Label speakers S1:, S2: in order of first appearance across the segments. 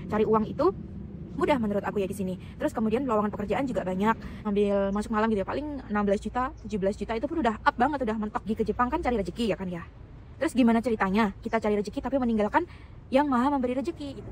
S1: cari uang itu mudah menurut aku ya di sini. Terus kemudian lowongan pekerjaan juga banyak, ambil masuk malam gitu ya, paling 16 juta 17 juta itu pun udah up banget, udah mentok. Pergi ke Jepang kan cari rezeki ya kan ya. Terus gimana ceritanya kita cari rezeki tapi meninggalkan yang maha memberi rezeki gitu.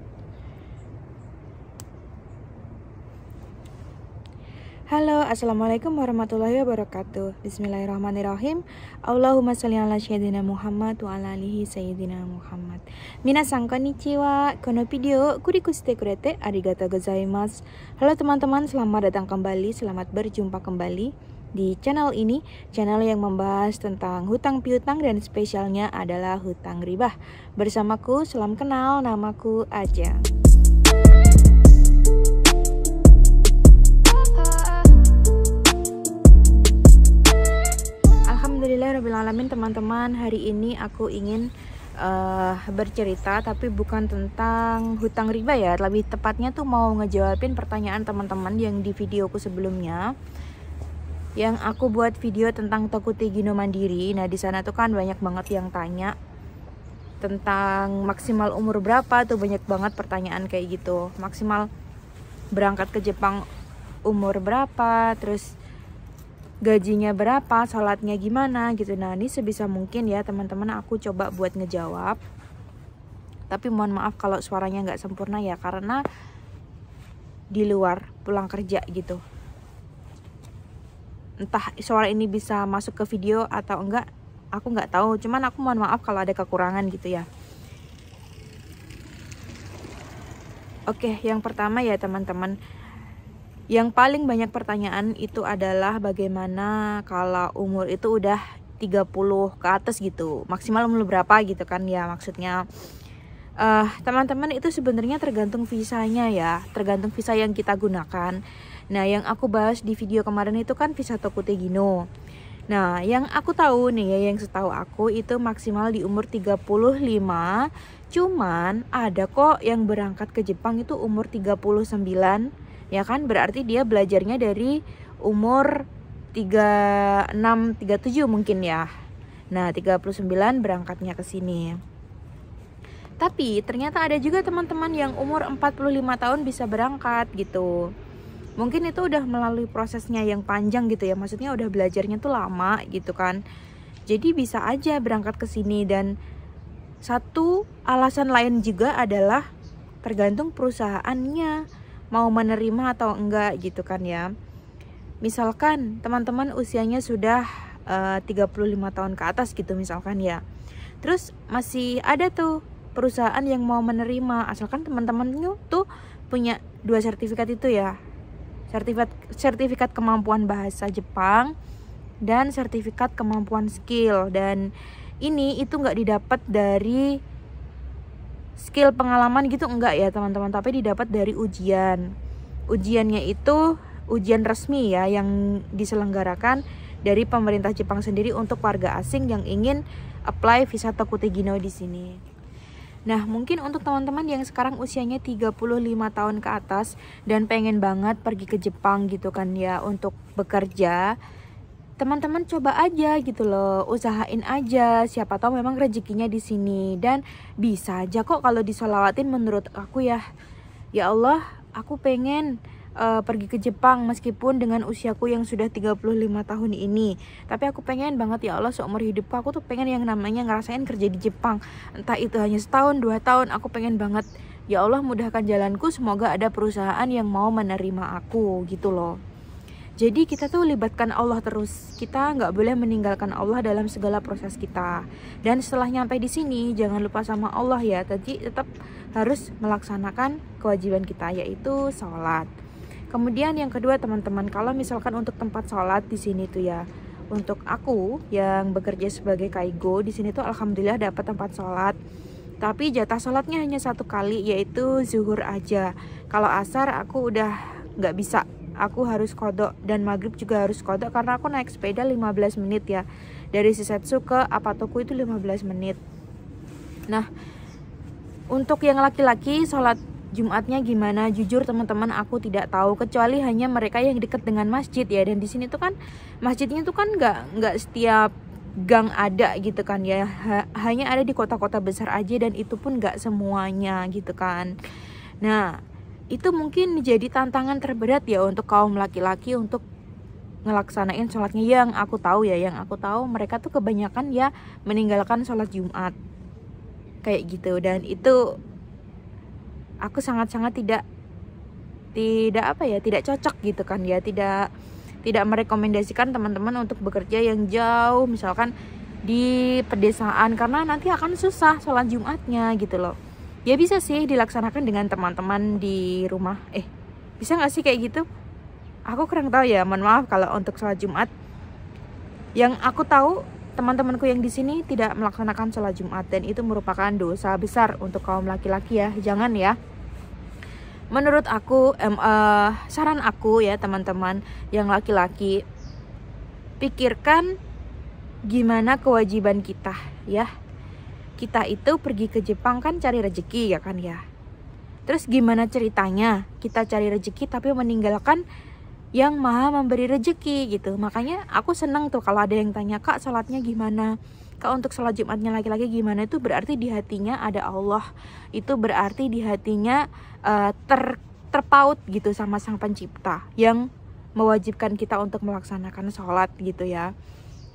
S1: Halo, assalamualaikum warahmatullahi wabarakatuh. Bismillahirrahmanirrahim. Allahumma sholli ala sayyidina Muhammad wa ala alihi sayyidina Muhammad. Minasan konnichiwa. Kono video kuriku shite kurete arigatou gozaimasu. Halo teman-teman, selamat datang kembali, selamat berjumpa kembali di channel ini, channel yang membahas tentang hutang piutang dan spesialnya adalah hutang riba. Bersamaku, salam kenal, namaku Ajeng. Alhamdulillahirrahmanirrahim teman-teman, hari ini aku ingin bercerita tapi bukan tentang hutang riba ya, lebih tepatnya tuh mau ngejawabin pertanyaan teman-teman yang di videoku sebelumnya yang aku buat video tentang Tokutei Gino Mandiri. Nah di sana tuh kan banyak banget yang tanya tentang maksimal umur berapa, tuh banyak banget pertanyaan kayak gitu, maksimal berangkat ke Jepang umur berapa, terus gajinya berapa, sholatnya gimana gitu. Nah ini sebisa mungkin ya teman-teman aku coba buat ngejawab, tapi mohon maaf kalau suaranya nggak sempurna ya, karena di luar pulang kerja gitu. Entah suara ini bisa masuk ke video atau enggak, aku nggak tahu, cuman aku mohon maaf kalau ada kekurangan gitu ya. Oke, yang pertama ya teman-teman, yang paling banyak pertanyaan itu adalah bagaimana kalau umur itu udah 30 ke atas gitu, maksimal umur berapa gitu kan ya maksudnya. Teman-teman itu sebenarnya tergantung visanya ya, tergantung visa yang kita gunakan. Nah yang aku bahas di video kemarin itu kan visa Tokutei Gino. Nah yang aku tahu nih ya, yang setahu aku itu maksimal di umur 35. Cuman ada kok yang berangkat ke Jepang itu umur 39, ya kan, berarti dia belajarnya dari umur 36, 37 mungkin ya. Nah 39 berangkatnya ke sini. Tapi ternyata ada juga teman-teman yang umur 45 tahun bisa berangkat gitu. Mungkin itu udah melalui prosesnya yang panjang gitu ya, maksudnya udah belajarnya tuh lama gitu kan. Jadi bisa aja berangkat ke sini. Dan satu alasan lain juga adalah tergantung perusahaannya mau menerima atau enggak gitu kan ya. Misalkan teman-teman usianya sudah 35 tahun ke atas gitu misalkan ya, terus masih ada tuh perusahaan yang mau menerima, asalkan teman-temannya tuh punya 2 sertifikat itu ya, sertifikat kemampuan bahasa Jepang dan sertifikat kemampuan skill. Dan ini itu nggak didapat dari skill pengalaman gitu, enggak ya teman-teman, tapi didapat dari ujian. Ujiannya itu ujian resmi ya, yang diselenggarakan dari pemerintah Jepang sendiri untuk warga asing yang ingin apply visa Tokutei Gino di sini. Nah mungkin untuk teman-teman yang sekarang usianya 35 tahun ke atas dan pengen banget pergi ke Jepang gitu kan ya untuk bekerja, teman-teman coba aja gitu loh, usahain aja, siapa tahu memang rezekinya di sini. Dan bisa aja kok kalau disolawatin menurut aku ya. Ya Allah, aku pengen pergi ke Jepang meskipun dengan usiaku yang sudah 35 tahun ini, tapi aku pengen banget ya Allah, seumur hidupku aku tuh pengen yang namanya ngerasain kerja di Jepang. Entah itu hanya setahun, 2 tahun, aku pengen banget. Ya Allah mudahkan jalanku, semoga ada perusahaan yang mau menerima aku gitu loh. Jadi kita tuh libatkan Allah terus, kita nggak boleh meninggalkan Allah dalam segala proses kita. Dan setelah nyampe di sini jangan lupa sama Allah ya, tadi tetap harus melaksanakan kewajiban kita yaitu sholat. Kemudian yang kedua teman-teman, kalau misalkan untuk tempat sholat di sini tuh ya, untuk aku yang bekerja sebagai kaigo di sini tuh alhamdulillah dapat tempat sholat. Tapi jatah sholatnya hanya 1 kali, yaitu zuhur aja. Kalau asar aku udah nggak bisa, aku harus kodok, dan maghrib juga harus kodok karena aku naik sepeda 15 menit ya. Dari Shisetsu ke Apatoku itu 15 menit. Nah untuk yang laki-laki sholat Jumatnya gimana? Jujur teman-teman aku tidak tahu, kecuali hanya mereka yang dekat dengan masjid ya. Dan di sini tuh kan masjidnya tuh kan nggak setiap gang ada gitu kan ya, hanya ada di kota-kota besar aja, dan itu pun nggak semuanya gitu kan. Nah, itu mungkin menjadi tantangan terberat ya untuk kaum laki-laki untuk ngelaksanain sholatnya. Yang aku tahu mereka tuh kebanyakan ya meninggalkan sholat Jumat kayak gitu. Dan itu aku sangat-sangat tidak cocok gitu kan ya, tidak merekomendasikan teman-teman untuk bekerja yang jauh misalkan di pedesaan, karena nanti akan susah sholat Jumatnya gitu loh. Ya bisa sih dilaksanakan dengan teman-teman di rumah. Bisa nggak sih kayak gitu? Aku kurang tahu ya, mohon maaf kalau untuk sholat Jumat. Yang aku tahu teman-temanku yang di sini tidak melaksanakan sholat Jumat, dan itu merupakan dosa besar untuk kaum laki-laki ya. Jangan ya. Menurut aku, saran aku ya teman-teman yang laki-laki, pikirkan gimana kewajiban kita ya. Kita itu pergi ke Jepang kan cari rezeki ya kan ya. Terus gimana ceritanya kita cari rezeki tapi meninggalkan yang maha memberi rezeki gitu. Makanya aku senang tuh kalau ada yang tanya, Kak sholatnya gimana? Kak untuk sholat Jumatnya laki-laki gimana? Itu berarti di hatinya ada Allah. Itu berarti di hatinya terpaut gitu sama Sang Pencipta yang mewajibkan kita untuk melaksanakan sholat gitu ya.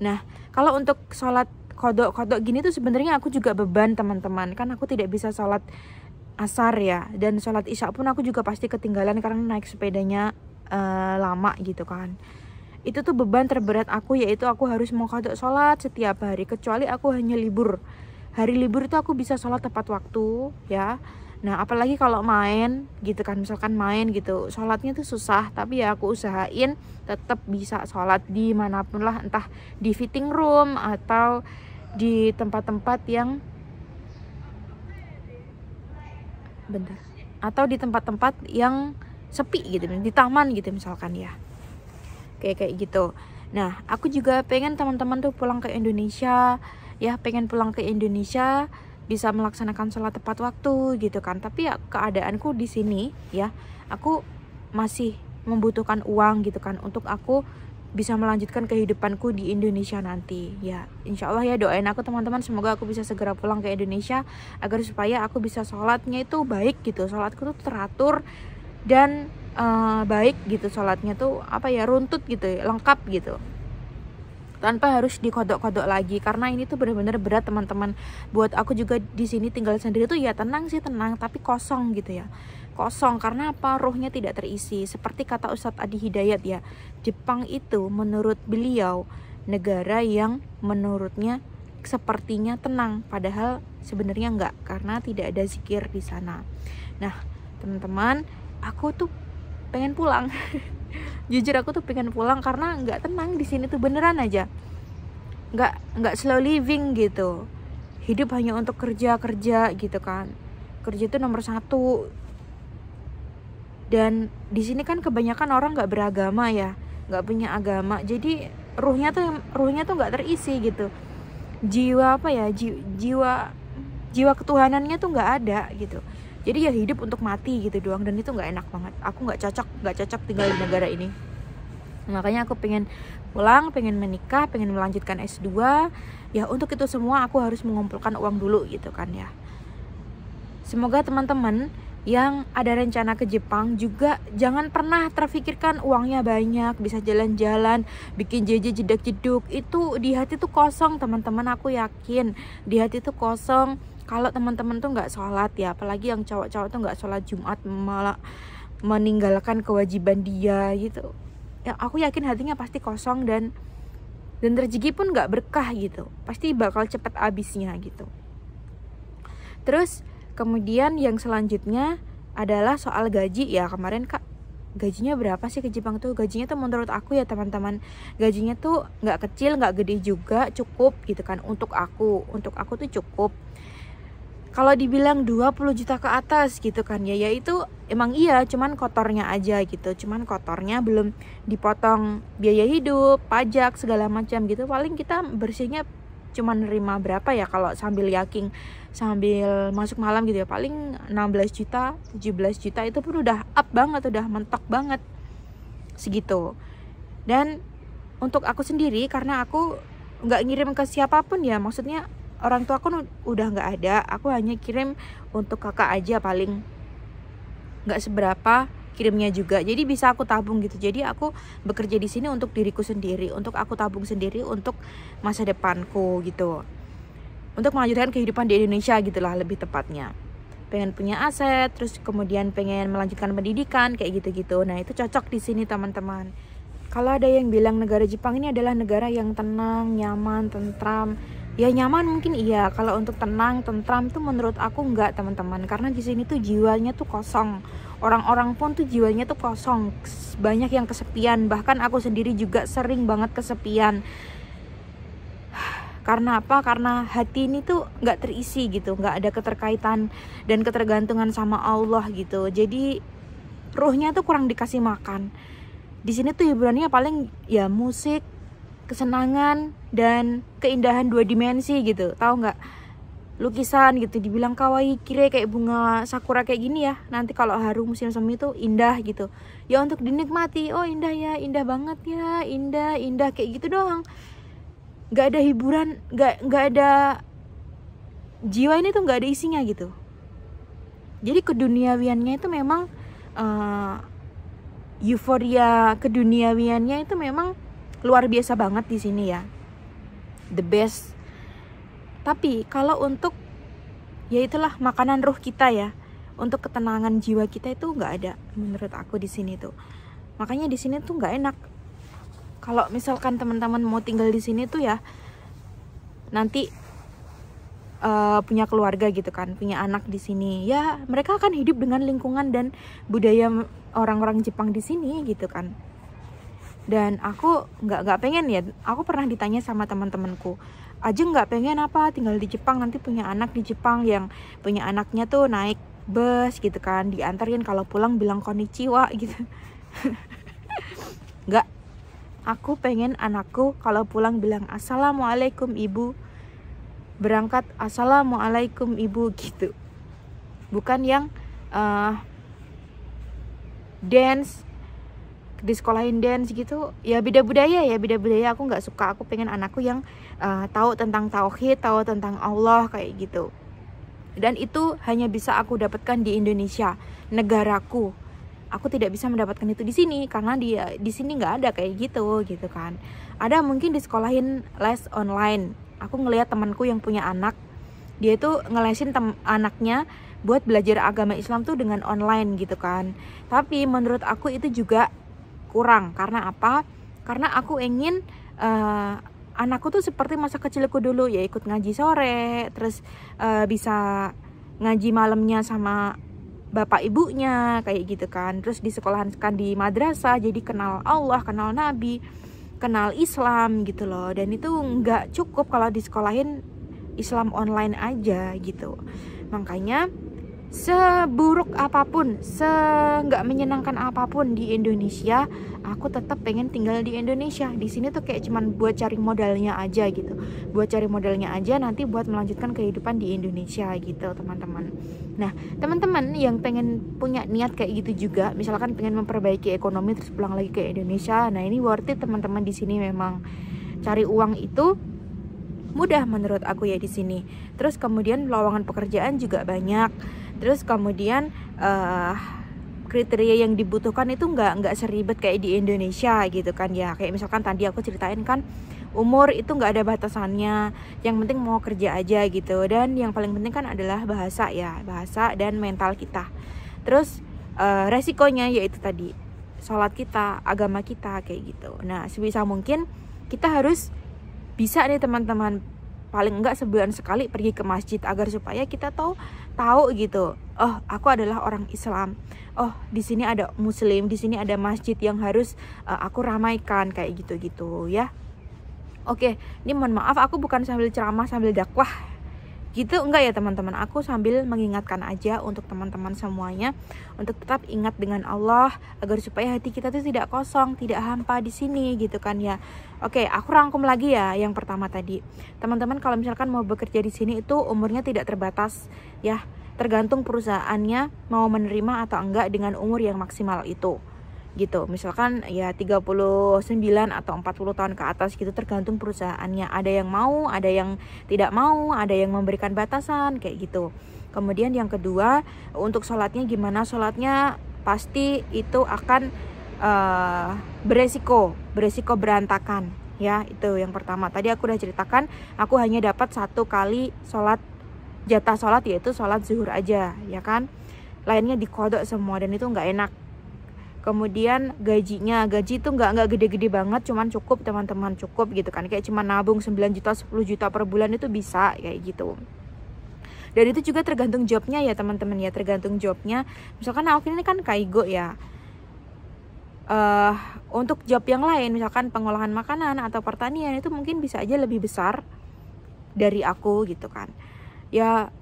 S1: Nah, kalau untuk sholat kodok gini tuh sebenarnya aku juga beban teman-teman. Kan aku tidak bisa sholat asar ya. Dan sholat isya pun aku juga pasti ketinggalan karena naik sepedanya lama gitu kan. Itu tuh beban terberat aku, yaitu aku harus mau kodok sholat setiap hari. Kecuali aku hanya libur. Hari libur itu aku bisa sholat tepat waktu ya. Nah apalagi kalau main gitu kan, misalkan main gitu, sholatnya tuh susah. Tapi ya aku usahain tetap bisa sholat dimanapun lah, entah di fitting room atau di tempat-tempat yang sepi gitu, di taman gitu misalkan ya, kayak gitu. Nah aku juga pengen teman-teman tuh pulang ke Indonesia ya, bisa melaksanakan sholat tepat waktu gitu kan. Tapi ya keadaanku di sini ya, aku masih membutuhkan uang gitu kan untuk aku bisa melanjutkan kehidupanku di Indonesia nanti ya. Insya Allah ya, doain aku teman-teman, semoga aku bisa segera pulang ke Indonesia agar supaya aku bisa sholatnya itu baik gitu, sholatku tuh teratur dan baik gitu, sholatnya tuh runtut gitu, lengkap gitu, tanpa harus dikodok-kodok lagi. Karena ini tuh benar-benar berat teman-teman. Buat aku juga di sini tinggal sendiri tuh ya tenang, tapi kosong gitu ya. Kosong karena apa? Ruhnya tidak terisi. Seperti kata Ustadz Adi Hidayat ya, Jepang itu menurut beliau negara yang menurutnya sepertinya tenang, padahal sebenarnya enggak, karena tidak ada zikir di sana. Nah teman-teman, aku tuh pengen pulang. Jujur aku tuh pengen pulang karena nggak tenang di sini tuh, beneran aja nggak slow living gitu. Hidup hanya untuk kerja gitu kan. Kerja itu nomor 1. Dan di sini kan kebanyakan orang nggak beragama ya, nggak punya agama, jadi ruhnya tuh nggak terisi gitu. Jiwa jiwa ketuhanannya tuh nggak ada gitu. Jadi ya hidup untuk mati gitu doang, dan itu nggak enak banget. Aku nggak cocok tinggal di negara ini. Makanya aku pengen pulang, pengen menikah, pengen melanjutkan S2. Ya untuk itu semua aku harus mengumpulkan uang dulu gitu kan ya. Semoga teman-teman yang ada rencana ke Jepang juga jangan pernah terfikirkan uangnya banyak, bisa jalan-jalan, bikin jajan jedak-jeduk. Itu di hati tuh kosong teman-teman, aku yakin di hati tuh kosong kalau teman-teman tuh nggak sholat ya. Apalagi yang cowok-cowok tuh nggak sholat Jumat, malah meninggalkan kewajiban dia gitu ya. Aku yakin hatinya pasti kosong, dan rezeki pun nggak berkah gitu, pasti bakal cepet habisnya gitu. Terus kemudian yang selanjutnya adalah soal gaji ya. Kemarin Kak, gajinya berapa sih ke Jepang tuh? Gajinya tuh menurut aku ya teman-teman, gajinya tuh nggak kecil, nggak gede juga, cukup gitu kan. Untuk aku tuh cukup. Kalau dibilang 20 juta ke atas gitu kan ya, itu emang iya, cuman kotornya aja gitu. Cuman kotornya belum dipotong biaya hidup, pajak, segala macam gitu. Paling kita bersihnya cuman nerima berapa ya kalau sambil yaking, sambil masuk malam gitu ya, paling 16 juta, 17 juta, itu pun udah up banget, udah mentok banget segitu. Dan untuk aku sendiri, karena aku nggak ngirim ke siapapun ya, maksudnya orang tua aku udah nggak ada, aku hanya kirim untuk kakak aja paling. nggak seberapa kirimnya juga. Jadi bisa aku tabung gitu. Jadi aku bekerja di sini untuk diriku sendiri, untuk aku tabung sendiri untuk masa depanku gitu. Untuk melanjutkan kehidupan di Indonesia gitulah lebih tepatnya. Pengen punya aset, terus kemudian pengen melanjutkan pendidikan kayak gitu-gitu. Nah, itu cocok di sini teman-teman. Kalau ada yang bilang negara Jepang ini adalah negara yang tenang, nyaman, tentram, ya nyaman mungkin iya. Kalau untuk tenang, tentram tuh menurut aku enggak teman-teman. Karena di sini tuh jiwanya tuh kosong. Orang-orang pun tuh jiwanya tuh kosong. Banyak yang kesepian. Bahkan aku sendiri juga sering banget kesepian. Karena apa? Karena hati ini tuh nggak terisi gitu, nggak ada keterkaitan dan ketergantungan sama Allah gitu. Jadi ruhnya tuh kurang dikasih makan. Di sini tuh hiburannya paling ya musik, kesenangan dan keindahan 2 dimensi gitu. Tahu nggak? Lukisan gitu, dibilang kawaii kire kayak bunga sakura kayak gini ya. Nanti kalau haru musim semi tuh indah gitu. Ya untuk dinikmati. Oh indah ya, indah banget ya, indah kayak gitu doang. Gak ada hiburan, gak ada jiwa ini tuh gak ada isinya gitu. Jadi keduniawiannya itu memang euforia keduniawiannya itu memang luar biasa banget di sini ya, the best. Tapi kalau untuk ya itulah makanan ruh kita ya, untuk ketenangan jiwa kita itu nggak ada menurut aku di sini tuh. Makanya di sini tuh nggak enak. Kalau misalkan teman-teman mau tinggal di sini tuh ya nanti punya keluarga gitu kan, punya anak di sini, ya mereka akan hidup dengan lingkungan dan budaya orang-orang Jepang di sini gitu kan. Dan aku nggak pengen ya. Aku pernah ditanya sama teman-temanku, aja nggak pengen apa tinggal di Jepang, nanti punya anak di Jepang yang punya anaknya tuh naik bus gitu kan, diantarin kalau pulang bilang konnichiwa gitu. Nggak, aku pengen anakku kalau pulang bilang assalamualaikum ibu, berangkat assalamualaikum ibu gitu. Bukan yang dance di sekolahin dance gitu. Ya beda budaya aku nggak suka. Aku pengen anakku yang tahu tentang tauhid, tahu tentang Allah kayak gitu. Dan itu hanya bisa aku dapatkan di Indonesia, negaraku. Aku tidak bisa mendapatkan itu di sini karena di sini nggak ada kayak gitu kan. Ada mungkin di sekolahin les online. Aku ngelihat temanku yang punya anak, dia itu ngelesin anaknya buat belajar agama Islam tuh dengan online gitu kan. Tapi menurut aku itu juga kurang. Karena apa? Karena aku ingin anakku tuh seperti masa kecilku dulu, ya ikut ngaji sore, terus bisa ngaji malamnya sama bapak ibunya kayak gitu kan. Terus disekolahkan di madrasah, jadi kenal Allah, kenal Nabi, kenal Islam gitu loh. Dan itu nggak cukup kalau disekolahin Islam online aja gitu. Makanya seburuk apapun, nggak menyenangkan apapun di Indonesia, aku tetap pengen tinggal di Indonesia. Di sini tuh kayak cuman buat cari modalnya aja gitu, buat cari modalnya aja nanti buat melanjutkan kehidupan di Indonesia gitu teman-teman. Nah teman-teman yang pengen punya niat kayak gitu juga, misalkan pengen memperbaiki ekonomi terus pulang lagi ke Indonesia, nah ini worth it teman-teman. Di sini memang cari uang itu mudah menurut aku ya di sini. Terus kemudian lowongan pekerjaan juga banyak. Terus kemudian kriteria yang dibutuhkan itu nggak seribet kayak di Indonesia gitu kan ya. Kayak misalkan tadi aku ceritain kan, umur itu nggak ada batasannya. Yang penting mau kerja aja gitu. Dan yang paling penting kan adalah bahasa ya, bahasa dan mental kita. Terus resikonya yaitu tadi sholat kita, agama kita kayak gitu. Nah sebisa mungkin kita harus bisa nih teman-teman, paling enggak sebulan sekali pergi ke masjid agar supaya kita tahu gitu. Oh, aku adalah orang Islam. Oh, di sini ada Muslim, di sini ada masjid yang harus aku ramaikan kayak gitu-gitu ya. Oke, ini mohon maaf aku bukan sambil ceramah sambil dakwah gitu, enggak ya teman-teman. Aku sambil mengingatkan aja untuk teman-teman semuanya untuk tetap ingat dengan Allah agar supaya hati kita tuh tidak kosong, tidak hampa di sini gitu kan ya. Oke, aku rangkum lagi ya yang pertama tadi. Teman-teman kalau misalkan mau bekerja di sini itu umurnya tidak terbatas ya. Tergantung perusahaannya mau menerima atau enggak dengan umur yang maksimal itu. Gitu. Misalkan ya 39 atau 40 tahun ke atas gitu, tergantung perusahaannya. Ada yang mau, ada yang tidak mau, ada yang memberikan batasan kayak gitu. Kemudian yang kedua, untuk sholatnya gimana? Sholatnya pasti itu akan beresiko berantakan ya. Itu yang pertama. Tadi aku udah ceritakan, aku hanya dapat 1 kali jatah sholat, yaitu sholat zuhur aja ya kan. Lainnya dikodok semua dan itu nggak enak. Kemudian gaji itu nggak gede-gede banget, cuman cukup teman-teman, cukup gitu kan, kayak cuman nabung 9 juta 10 juta per bulan itu bisa kayak gitu. Dan itu juga tergantung jobnya ya teman-teman ya, tergantung jobnya. Misalkan aku ini kan kaigo ya, untuk job yang lain misalkan pengolahan makanan atau pertanian itu mungkin bisa aja lebih besar dari aku gitu kan ya.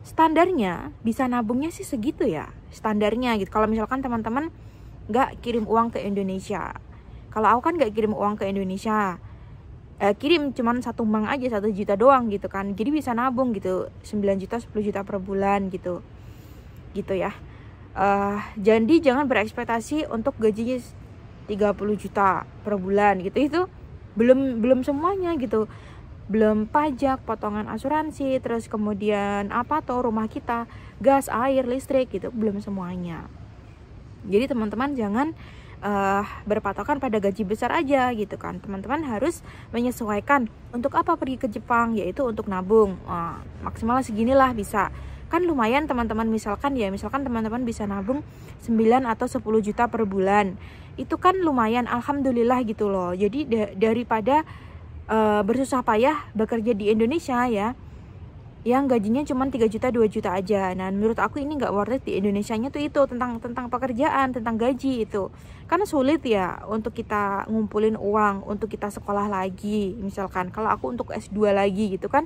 S1: Standarnya bisa nabungnya sih segitu ya, standarnya gitu. Kalau misalkan teman-teman nggak kirim uang ke Indonesia, kalau aku kan nggak kirim uang ke Indonesia, kirim cuman 1 bank aja 1 juta doang gitu kan, jadi bisa nabung gitu 9 juta 10 juta per bulan gitu ya. Jadi jangan berekspektasi untuk gajinya 30 juta per bulan gitu, itu belum semuanya gitu. Belum pajak, potongan asuransi, terus kemudian apa tuh rumah kita, gas, air, listrik gitu, belum semuanya. Jadi teman-teman jangan berpatokan pada gaji besar aja gitu kan. Teman-teman harus menyesuaikan untuk apa pergi ke Jepang, yaitu untuk nabung. Maksimal seginilah bisa. Kan lumayan teman-teman, misalkan teman-teman bisa nabung 9 atau 10 juta per bulan. Itu kan lumayan, alhamdulillah gitu loh. Jadi daripada bersusah payah bekerja di Indonesia ya, yang gajinya cuma 3 juta 2 juta aja. Nah menurut aku ini nggak worth it di Indonesianya tuh, itu tentang pekerjaan, tentang gaji itu. Karena sulit ya untuk kita ngumpulin uang untuk kita sekolah lagi. Misalkan kalau aku untuk S2 lagi gitu kan,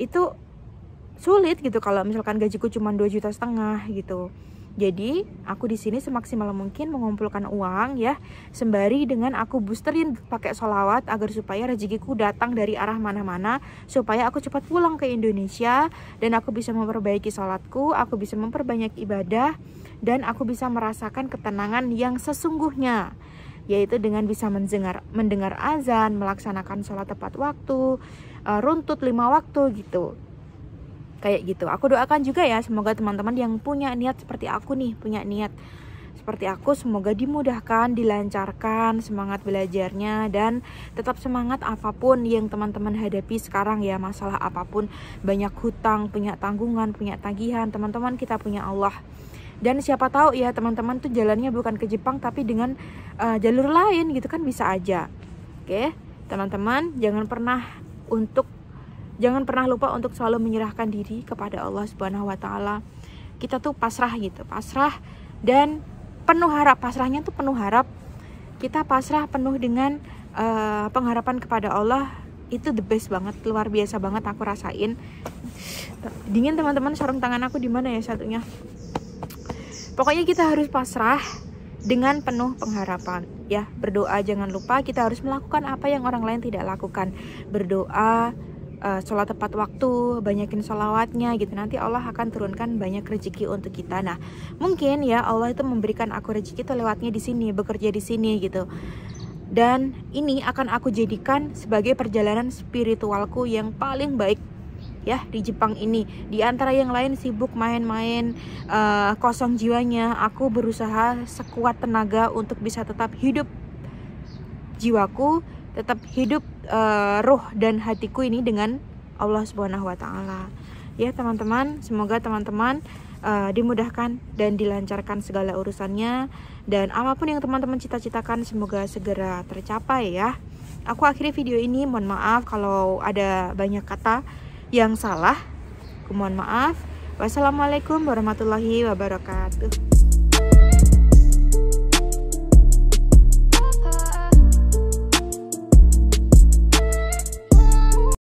S1: itu sulit gitu kalau misalkan gajiku cuma 2,5 juta gitu. Jadi aku di sini semaksimal mungkin mengumpulkan uang ya, sembari dengan aku boosterin pakai sholawat agar supaya rezekiku datang dari arah mana-mana, supaya aku cepat pulang ke Indonesia dan aku bisa memperbaiki sholatku, aku bisa memperbanyak ibadah, dan aku bisa merasakan ketenangan yang sesungguhnya, yaitu dengan bisa mendengar azan, melaksanakan sholat tepat waktu, runtut 5 waktu gitu. Kayak gitu. Aku doakan juga ya, semoga teman-teman yang punya niat seperti aku nih, punya niat seperti aku, semoga dimudahkan, dilancarkan semangat belajarnya, dan tetap semangat apapun yang teman-teman hadapi sekarang ya, masalah apapun, banyak hutang, punya tanggungan, punya tagihan, teman-teman kita punya Allah. Dan siapa tahu ya teman-teman tuh jalannya bukan ke Jepang tapi dengan jalur lain gitu kan, bisa aja. Oke, teman-teman jangan pernah lupa untuk selalu menyerahkan diri kepada Allah Subhanahu wa taala. Kita tuh pasrah gitu, pasrah dan penuh harap. Pasrahnya tuh penuh harap. Kita pasrah penuh dengan pengharapan kepada Allah. Itu the best banget, luar biasa banget aku rasain. Dingin teman-teman, sarung tangan aku di mana ya satunya? Pokoknya kita harus pasrah dengan penuh pengharapan ya. Berdoa jangan lupa, kita harus melakukan apa yang orang lain tidak lakukan. Berdoa, sholat tepat waktu, banyakin sholawatnya gitu, nanti Allah akan turunkan banyak rezeki untuk kita. Nah mungkin ya Allah itu memberikan aku rezeki itu lewatnya di sini, bekerja di sini gitu, dan ini akan aku jadikan sebagai perjalanan spiritualku yang paling baik ya di Jepang ini. Di antara yang lain sibuk main-main, kosong jiwanya, aku berusaha sekuat tenaga untuk bisa tetap hidup jiwaku, tetap hidup roh dan hatiku ini dengan Allah Subhanahu wa taala. Ya teman-teman, semoga teman-teman dimudahkan dan dilancarkan segala urusannya, dan apapun yang teman-teman cita-citakan semoga segera tercapai ya. Aku akhiri video ini, mohon maaf kalau ada banyak kata yang salah. Aku mohon maaf. Wassalamualaikum warahmatullahi wabarakatuh.